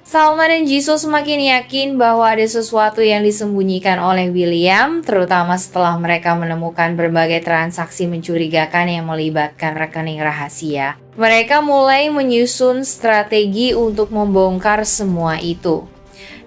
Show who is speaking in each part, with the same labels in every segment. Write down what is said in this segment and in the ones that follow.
Speaker 1: Salma dan Jisoo semakin yakin bahwa ada sesuatu yang disembunyikan oleh William, terutama setelah mereka menemukan berbagai transaksi mencurigakan yang melibatkan rekening rahasia. Mereka mulai menyusun strategi untuk membongkar semua itu.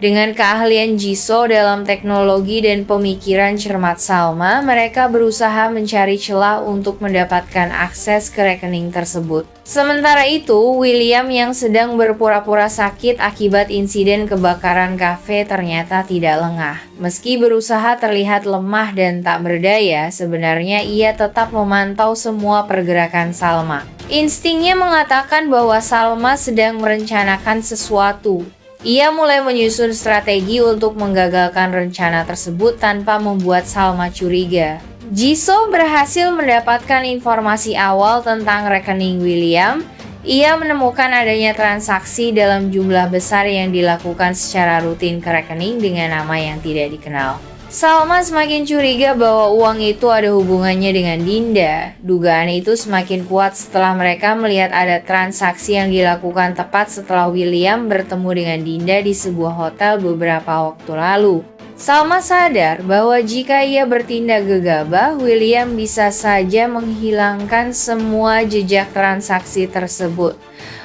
Speaker 1: Dengan keahlian Jisoo dalam teknologi dan pemikiran cermat Salma, mereka berusaha mencari celah untuk mendapatkan akses ke rekening tersebut. Sementara itu, William yang sedang berpura-pura sakit akibat insiden kebakaran kafe ternyata tidak lengah. Meski berusaha terlihat lemah dan tak berdaya, sebenarnya ia tetap memantau semua pergerakan Salma. Instingnya mengatakan bahwa Salma sedang merencanakan sesuatu. Ia mulai menyusun strategi untuk menggagalkan rencana tersebut tanpa membuat Salma curiga. Jisoo berhasil mendapatkan informasi awal tentang rekening William. Ia menemukan adanya transaksi dalam jumlah besar yang dilakukan secara rutin ke rekening dengan nama yang tidak dikenal. Salma semakin curiga bahwa uang itu ada hubungannya dengan Dinda. Dugaan itu semakin kuat setelah mereka melihat ada transaksi yang dilakukan tepat setelah William bertemu dengan Dinda di sebuah hotel beberapa waktu lalu. Salma sadar bahwa jika ia bertindak gegabah, William bisa saja menghilangkan semua jejak transaksi tersebut.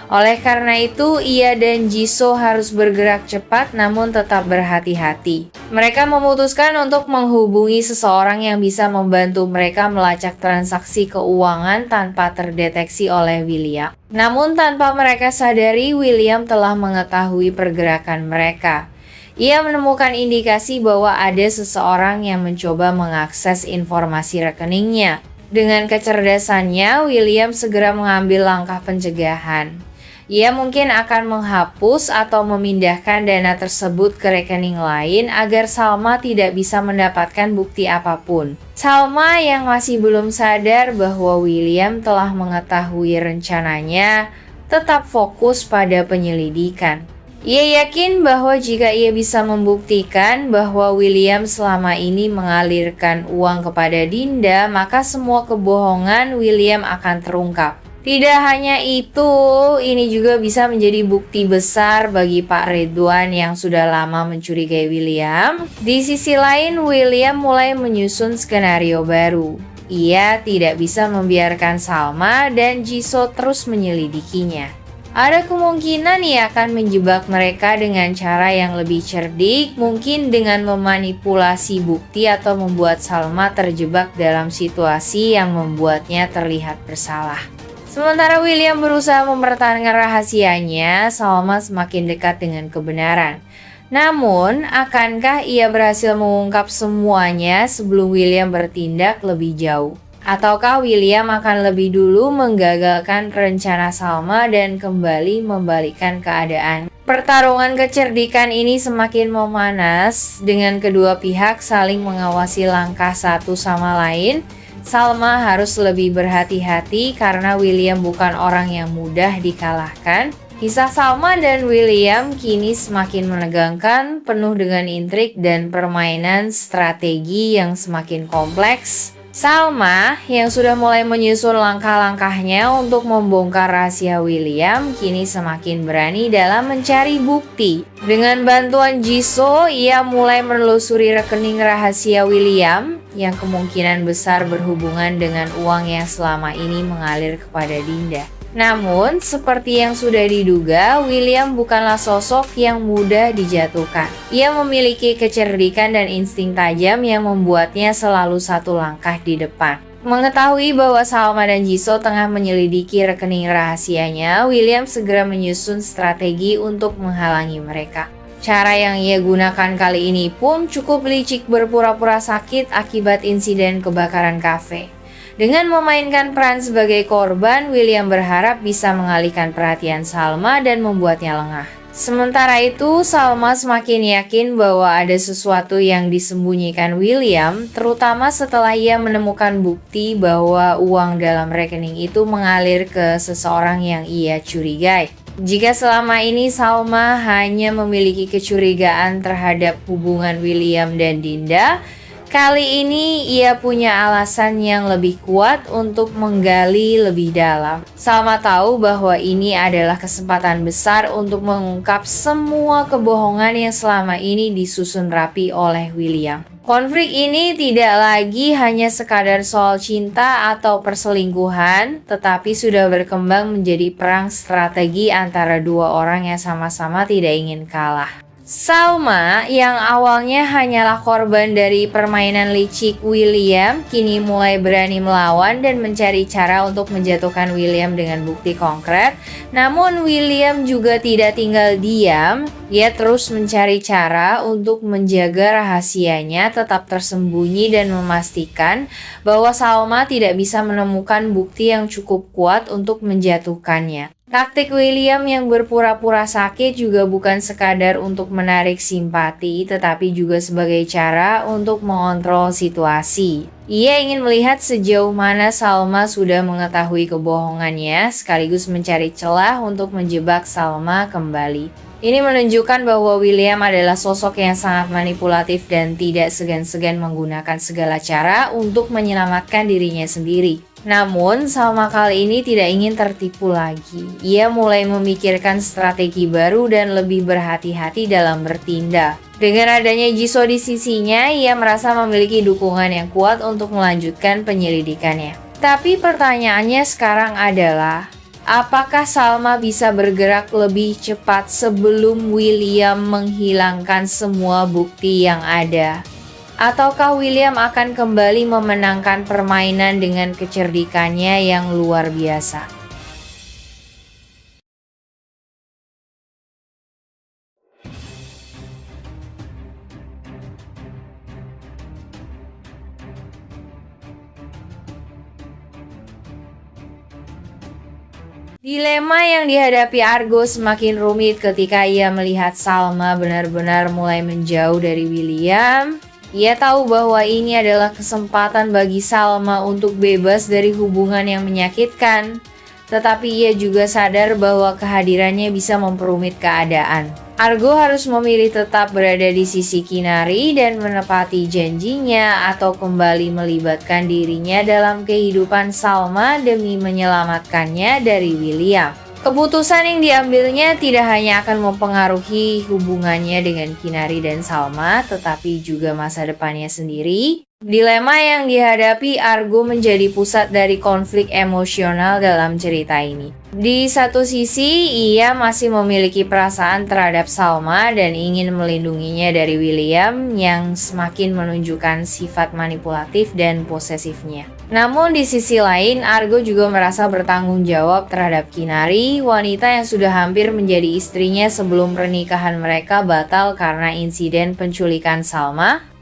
Speaker 1: Oleh karena itu, ia dan Jisoo harus bergerak cepat namun tetap berhati-hati. Mereka memutuskan untuk menghubungi seseorang yang bisa membantu mereka melacak transaksi keuangan tanpa terdeteksi oleh William. Namun tanpa mereka sadari, William telah mengetahui pergerakan mereka. Ia menemukan indikasi bahwa ada seseorang yang mencoba mengakses informasi rekeningnya. Dengan kecerdasannya, William segera mengambil langkah pencegahan. Ia mungkin akan menghapus atau memindahkan dana tersebut ke rekening lain agar Salma tidak bisa mendapatkan bukti apapun. Salma yang masih belum sadar bahwa William telah mengetahui rencananya, tetap fokus pada penyelidikan. Ia yakin bahwa jika ia bisa membuktikan bahwa William selama ini mengalirkan uang kepada Dinda, maka semua kebohongan William akan terungkap. Tidak hanya itu, ini juga bisa menjadi bukti besar bagi Pak Ridwan yang sudah lama mencurigai William. Di sisi lain, William mulai menyusun skenario baru. Ia tidak bisa membiarkan Salma dan Jisoo terus menyelidikinya. Ada kemungkinan ia akan menjebak mereka dengan cara yang lebih cerdik, mungkin dengan memanipulasi bukti atau membuat Salma terjebak dalam situasi yang membuatnya terlihat bersalah. Sementara William berusaha mempertahankan rahasianya, Salma semakin dekat dengan kebenaran. Namun, akankah ia berhasil mengungkap semuanya sebelum William bertindak lebih jauh? Ataukah William akan lebih dulu menggagalkan rencana Salma dan kembali membalikkan keadaan? Pertarungan kecerdikan ini semakin memanas dengan kedua pihak saling mengawasi langkah satu sama lain. Salma harus lebih berhati-hati karena William bukan orang yang mudah dikalahkan. Kisah Salma dan William kini semakin menegangkan, penuh dengan intrik dan permainan strategi yang semakin kompleks. Salma, yang sudah mulai menyusun langkah-langkahnya untuk membongkar rahasia William, kini semakin berani dalam mencari bukti. Dengan bantuan Jisoo, ia mulai menelusuri rekening rahasia William, yang kemungkinan besar berhubungan dengan uang yang selama ini mengalir kepada Dinda. Namun, seperti yang sudah diduga, William bukanlah sosok yang mudah dijatuhkan. Ia memiliki kecerdikan dan insting tajam yang membuatnya selalu satu langkah di depan. Mengetahui bahwa Salma dan Jisoo tengah menyelidiki rekening rahasianya, William segera menyusun strategi untuk menghalangi mereka. Cara yang ia gunakan kali ini pun cukup licik, berpura-pura sakit akibat insiden kebakaran kafe. Dengan memainkan peran sebagai korban, William berharap bisa mengalihkan perhatian Salma dan membuatnya lengah. Sementara itu, Salma semakin yakin bahwa ada sesuatu yang disembunyikan William, terutama setelah ia menemukan bukti bahwa uang dalam rekening itu mengalir ke seseorang yang ia curigai. Jika selama ini Salma hanya memiliki kecurigaan terhadap hubungan William dan Dinda, Kali ini ia punya alasan yang lebih kuat untuk menggali lebih dalam. Salma tahu bahwa ini adalah kesempatan besar untuk mengungkap semua kebohongan yang selama ini disusun rapi oleh William. Konflik ini tidak lagi hanya sekadar soal cinta atau perselingkuhan, tetapi sudah berkembang menjadi perang strategi antara dua orang yang sama-sama tidak ingin kalah. Salma yang awalnya hanyalah korban dari permainan licik William, kini mulai berani melawan dan mencari cara untuk menjatuhkan William dengan bukti konkret. Namun William juga tidak tinggal diam, ia terus mencari cara untuk menjaga rahasianya tetap tersembunyi dan memastikan bahwa Salma tidak bisa menemukan bukti yang cukup kuat untuk menjatuhkannya. Taktik William yang berpura-pura sakit juga bukan sekadar untuk menarik simpati, tetapi juga sebagai cara untuk mengontrol situasi. Ia ingin melihat sejauh mana Salma sudah mengetahui kebohongannya, sekaligus mencari celah untuk menjebak Salma kembali. Ini menunjukkan bahwa William adalah sosok yang sangat manipulatif dan tidak segan-segan menggunakan segala cara untuk menyelamatkan dirinya sendiri. Namun, Salma kali ini tidak ingin tertipu lagi. Ia mulai memikirkan strategi baru dan lebih berhati-hati dalam bertindak. Dengan adanya Jisoo di sisinya, ia merasa memiliki dukungan yang kuat untuk melanjutkan penyelidikannya. Tapi pertanyaannya sekarang adalah, apakah Salma bisa bergerak lebih cepat sebelum William menghilangkan semua bukti yang ada? Ataukah William akan kembali memenangkan permainan dengan kecerdikannya yang luar biasa? Dilema yang dihadapi Argo semakin rumit ketika ia melihat Salma benar-benar mulai menjauh dari William. Ia tahu bahwa ini adalah kesempatan bagi Salma untuk bebas dari hubungan yang menyakitkan, tetapi ia juga sadar bahwa kehadirannya bisa memperumit keadaan. Argo harus memilih tetap berada di sisi Kinari dan menepati janjinya atau kembali melibatkan dirinya dalam kehidupan Salma demi menyelamatkannya dari William. Keputusan yang diambilnya tidak hanya akan mempengaruhi hubungannya dengan Kinari dan Salma, tetapi juga masa depannya sendiri. Dilema yang dihadapi Argo menjadi pusat dari konflik emosional dalam cerita ini. Di satu sisi, ia masih memiliki perasaan terhadap Salma dan ingin melindunginya dari William yang semakin menunjukkan sifat manipulatif dan posesifnya. Namun di sisi lain, Argo juga merasa bertanggung jawab terhadap Kinari, wanita yang sudah hampir menjadi istrinya sebelum pernikahan mereka batal karena insiden penculikan Salma.